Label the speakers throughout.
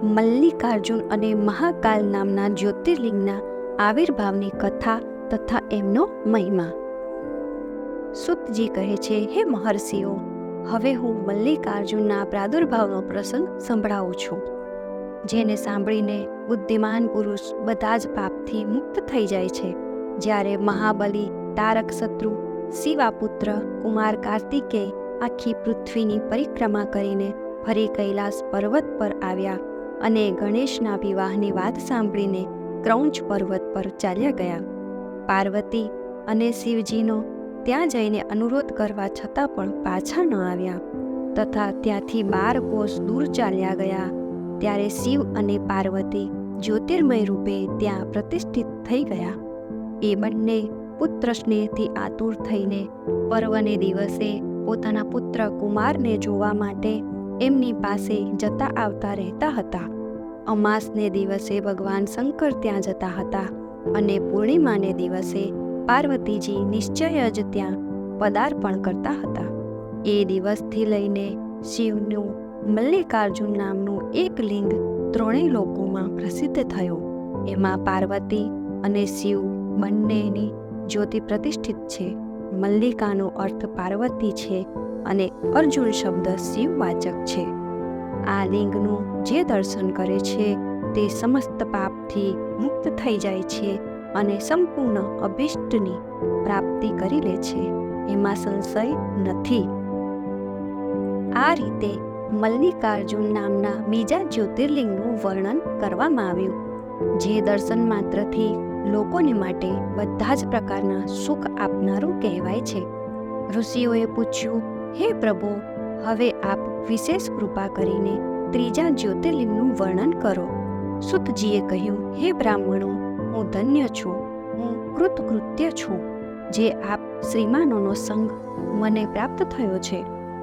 Speaker 1: મલ્લિકાર્જુન અને મહાકાલ નામના જ્યોતિર્લિંગના આવિર્ભાવની કથા તથા એમનો મહિમા. સુતજી કહે છે, હે મહર્ષિઓ, હવે હું મલ્લિકાર્જુનના પ્રાદુર્ભાવનો પ્રસંગ સંભળાવું છું, જેને સાંભળીને બુદ્ધિમાન પુરુષ બધા જ પાપથી મુક્ત થઈ જાય છે. જ્યારે મહાબલી તારક શત્રુ શિવાપુત્ર કુમાર કાર્તિકેય આખી પૃથ્વીની પરિક્રમા કરીને ફરી કૈલાસ પર્વત પર આવ્યા અને ગણેશના વિવાહની વાત સાંભળીને ક્રૌંચ પર્વત પર ચાલ્યા ગયા. પાર્વતી અને શિવજીનો ત્યાં જઈને અનુરોધ કરવા છતાં પણ પાછા ન આવ્યા તથા ત્યાંથી 12 કોસ દૂર ચાલ્યા ગયા. ત્યારે શિવ અને પાર્વતી જ્યોતિર્મય રૂપે ત્યાં પ્રતિષ્ઠિત થઈ ગયા. એ બંને પુત્ર સ્નેહથી આતુર થઈને પર્વને દિવસે પોતાના પુત્ર કુમારને જોવા માટે એમની પાસે જતા આવતા રહેતા હતા. અમાસને દિવસે ભગવાન શંકર ત્યાં જતા હતા અને પૂર્ણિમાને દિવસે પાર્વતીજી નિશ્ચય જ ત્યાં પદાર્પણ કરતા હતા. એ દિવસથી લઈને શિવનું મલ્લિકાર્જુન નામનું એક લિંગ ત્રણેય લોકોમાં પ્રસિદ્ધ થયું. એમાં પાર્વતી અને શિવ બંનેની જ્યોતિ પ્રતિષ્ઠિત છે. મલ્લિકાનો અર્થ પાર્વતી છે અને અર્જુન શબ્દ શિવવાચક છે. આ લિંગનું જે દર્શન કરે છે તે સમસ્ત પાપથી મુક્ત થઈ જાય છે અને સંપૂર્ણ અભિષ્ટની પ્રાપ્તિ કરી લે છે. એમાં સંશય નથી. આ રીતે મલ્લિકાર્જુન નામના બીજા જ્યોતિર્લિંગનું વર્ણન કરવામાં આવ્યું, જે દર્શન માત્રથી લોકોને માટે બધા જ પ્રકારના સુખ આપનારું કહેવાય છે. ઋષિઓએ પૂછ્યું, હે પ્રભુ, હવે આપ વિશેષ કૃપા કરીને ત્રીજા જ્યોતિર્લિંગનું વર્ણન કરો. સુતજીએ કહ્યું, હે બ્રાહ્મણો, હું ધન્ય છું, હું કૃતકૃત્ય છું, જે આપ શ્રીમાનોનો સંગ મને પ્રાપ્ત થયો છે.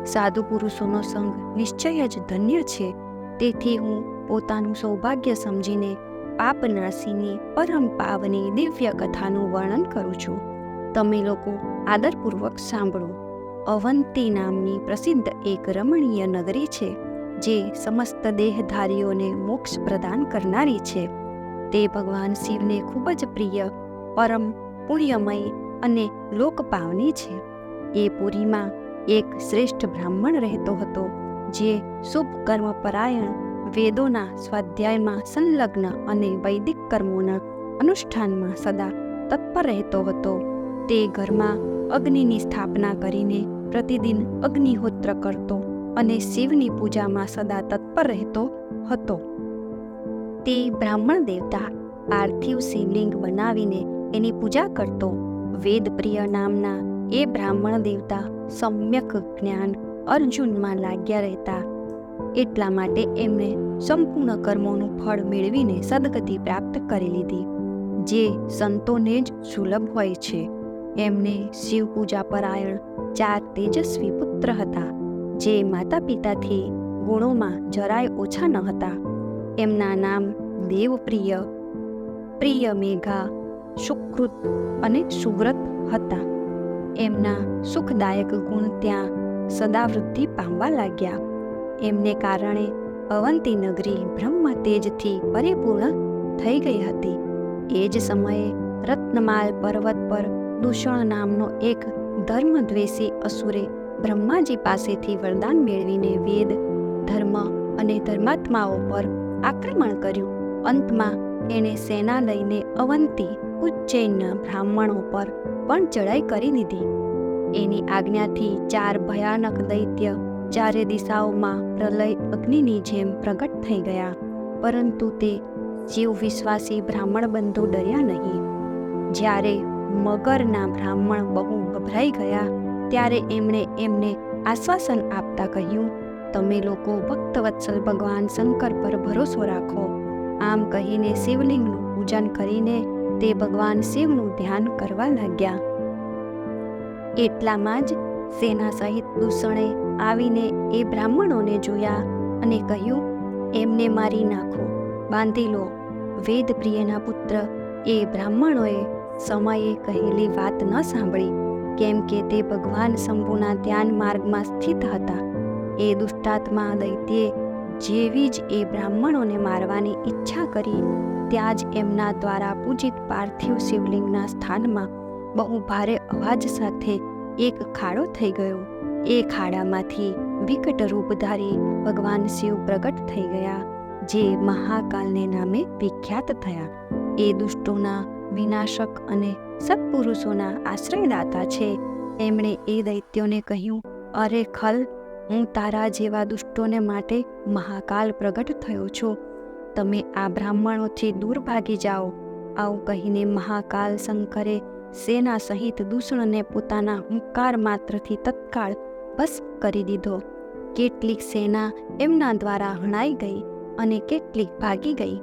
Speaker 1: સાધુ પુરુષોનો સંગ નિશ્ચય જ ધન્ય છે. તેથી હું પોતાનું સૌભાગ્ય સમજીને પાપનાશીની પરમ પાવની દિવ્ય કથાનું વર્ણન કરું છું. તમે લોકો આદરપૂર્વક સાંભળો. અવંતી નામની પ્રસિદ્ધ એક રમણીય નગરી છે, જે સમસ્ત દેહધારીઓને મોક્ષ પ્રદાન કરનારી છે. તે ભગવાન શિવને ખૂબ જ પ્રિય, પરમ પુણ્યમય અને લોકપાવની છે. એ પુરીમાં એક શ્રેષ્ઠ બ્રાહ્મણ રહેતો હતો, જે શુભ કર્મપરાયણ, વેદોના સ્વાધ્યાયમાં સંલગ્ન અને વૈદિક કર્મોના અનુષ્ઠાનમાં સદા તત્પર રહેતો હતો. તે ઘરમાં અગ્નિની સ્થાપના કરીને પ્રતિદિન અગ્નિહોત્ર કરતો અને શિવની પૂજામાં સદા તત્પર રહેતો હતો. તે બ્રાહ્મણ દેવતા પાર્થિવ શિવલિંગ બનાવીને એની પૂજા કરતો. વેદપ્રિય નામના એ બ્રાહ્મણ દેવતા સમ્યક જ્ઞાન અર્જુનમાં લાગ્યા રહેતા. એટલા માટે એમણે સંપૂર્ણ કર્મોનું ફળ મેળવીને સદગતિ પ્રાપ્ત કરી લીધી, જે સંતોને જ સુલભ હોય છે. એમને શિવ પૂજા પરાયણ 4 તેજસ્વી પુત્ર હતા, જે માતા પિતાથી ગુણોમાં જરાય ઓછા ન હતા. એમના નામ દેવપ્રિય, પ્રિય મેઘા, સુકૃત અને સુવ્રત હતા. એમના સુખદાયક ગુણ ત્યાં સદા વૃદ્ધિ પામવા લાગ્યા. એમને કારણે અવંતી નગરી બ્રહ્મ તેજથી પરિપૂર્ણ થઈ ગઈ હતી. એ જ સમયે રત્નમાલ પર્વત પર દૂષણ નામનો એક ધર્મદ્વેષી અસુરે બ્રહ્માજી પાસેથી વરદાન મેળવીને વેદ, ધર્મ અને ધર્માત્માઓ પર આક્રમણ કર્યું. અંતમાં એણે સેના લઈને અવંતી, ઉજ્જૈનના બ્રાહ્મણો પર પણ ચડાઈ કરી દીધી. એની આજ્ઞાથી 4 ભયાનક દૈત્ય ચારે દિશાઓમાં પ્રલય અગ્નિની જેમ પ્રગટ થઈ ગયા. પરંતુ તે શિવ વિશ્વાસી બ્રાહ્મણ બંધુ ડર્યા નહીં. જ્યારે મગરના બ્રાહ્મણ બહુ ગભરાઈ ગયા, ત્યારે એમણે એમને આશ્વાસન આપતા કહ્યું, તમે લોકો ભક્તવત્સલ ભગવાન શંકર પર ભરોસો રાખો. આમ કહીને શિવલિંગનું પૂજન કરીને તે ભગવાન શિવનું ધ્યાન કરવા લાગ્યા. એટલામાં જ સેના સહિત દૂષણે આવીને એ બ્રાહ્મણોને જોયા અને કહ્યું, એમને મારી નાખો, બાંધી લો. વેદપ્રિયના પુત્ર એ બ્રાહ્મણોએ સમયે કહેલી વાત ન સાંભળી, કેમ કે તે ભગવાન શંભુના ધ્યાન માર્ગમાં સ્થિત હતા. એ દુષ્ટાત્મા દૈત્યે જેવી જ એ બ્રાહ્મણોને મારવાની ઈચ્છા કરી, ત્યાં જ એમના દ્વારા પૂજિત પાર્થિવ શિવલિંગના સ્થાનમાં બહુ ભારે અવાજ સાથે એક ખાડો થઈ ગયો. એ ખાડામાંથી વિકટ રૂપધારી ભગવાન શિવ પ્રગટ થઈ ગયા, જે મહાકાલને નામે વિખ્યાત થયા. એ દુષ્ટોના વિનાશક અને સત્પુરુષોના આશ્રયદાતા છે. એમણે એ દૈત્યોને કહ્યું, અરે ખલ, હું તારા જેવા દુષ્ટોને માટે મહાકાલ પ્રગટ થયો છું. તમે આ બ્રાહ્મણોથી દૂર ભાગી જાઓ. આવું કહીને મહાકાલ શંકરે સેના સહિત દૂષણને પોતાના હુંકાર માત્રથી તત્કાળ ભસ્મ કરી દીધો. કેટલીક સેના એમના દ્વારા હણાઈ ગઈ અને કેટલીક ભાગી ગઈ.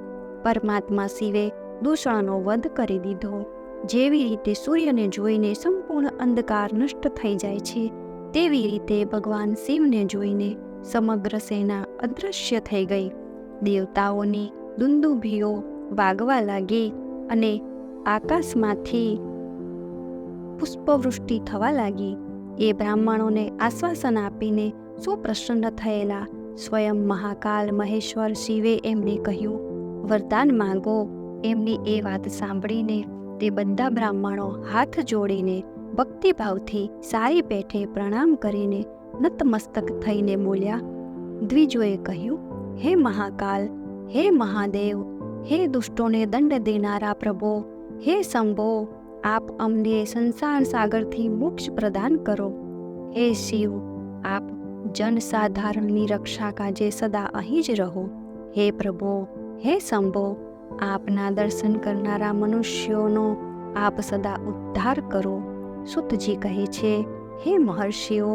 Speaker 1: પરમાત્મા શિવે દૂષણનો વધ કરી દીધો. જેવી રીતે સૂર્યને જોઈને સંપૂર્ણ અંધકાર નષ્ટ થઈ જાય છે, તેવી રીતે ભગવાન શિવને જોઈને સમગ્ર સેના અદૃશ્ય થઈ ગઈ. દેવતાઓની દુંદુભીઓ વાગવા લાગી અને આકાશમાંથી પુષ્પવૃષ્ટિ થવા લાગી. એ બ્રાહ્મણોને આશ્વાસન આપીને સુપ્રસન્ન થયેલા સ્વયં મહાકાલ મહેશ્વર શિવે એમને કહ્યું, વરદાન માંગો. એમની એ વાત સાંભળીને તે બધા બ્રાહ્મણો હાથ જોડીને ભક્તિભાવથી સારી પેઠે પ્રણામ કરીને નતમસ્તક થઈને બોલ્યા. દ્વિજોએ કહ્યું, હે મહાકાલ, હે મહાદેવ, હે દુષ્ટોને દંડ દેનારા પ્રભો, હે શંભો, આપ અમને સંસાર સાગરથી મોક્ષ પ્રદાન કરો. હે શિવ, આપ જનસાધારણની રક્ષા કાજે સદા અહીં જ રહો. હે પ્રભો, હે શંભો, આપના દર્શન કરનારા મનુષ્યોનો આપ સદા ઉદ્ધાર કરો. સુતજી કહે છે, હે મહર્ષિઓ,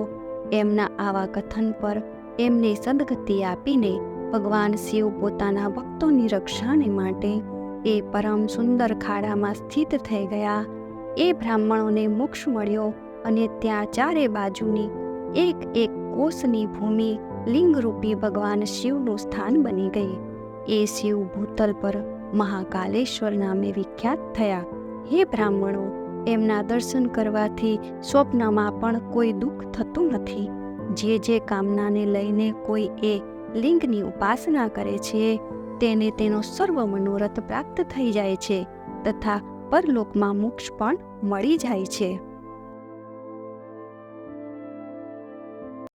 Speaker 1: એમના આવા કથન પર એમને સદગતિ આપીને ભગવાન શિવ પોતાના ભક્તોની રક્ષાને માટે એ પરમ સુંદર ખાડામાં સ્થિત થઈ ગયા. એ બ્રાહ્મણોને મોક્ષ મળ્યો અને ત્યાં ચારે બાજુની એક એક કોષની ભૂમિ લિંગરૂપી ભગવાન શિવનું સ્થાન બની ગઈ. એ શિવ ભૂતલ પર મહાકાલેશ્વર નામે વિખ્યાત થયા. હે બ્રાહ્મણો, એમના દર્શન કરવાથી સ્વપ્નમાં પણ કોઈ દુઃખ થતું નથી. જે કામનાને લઈને કોઈ એ લિંગની ઉપાસના કરે છે, તેને તેનો સર્વ મનોરથ પ્રાપ્ત થઈ જાય છે તથા પરલોકમાં મોક્ષ પણ મળી જાય છે.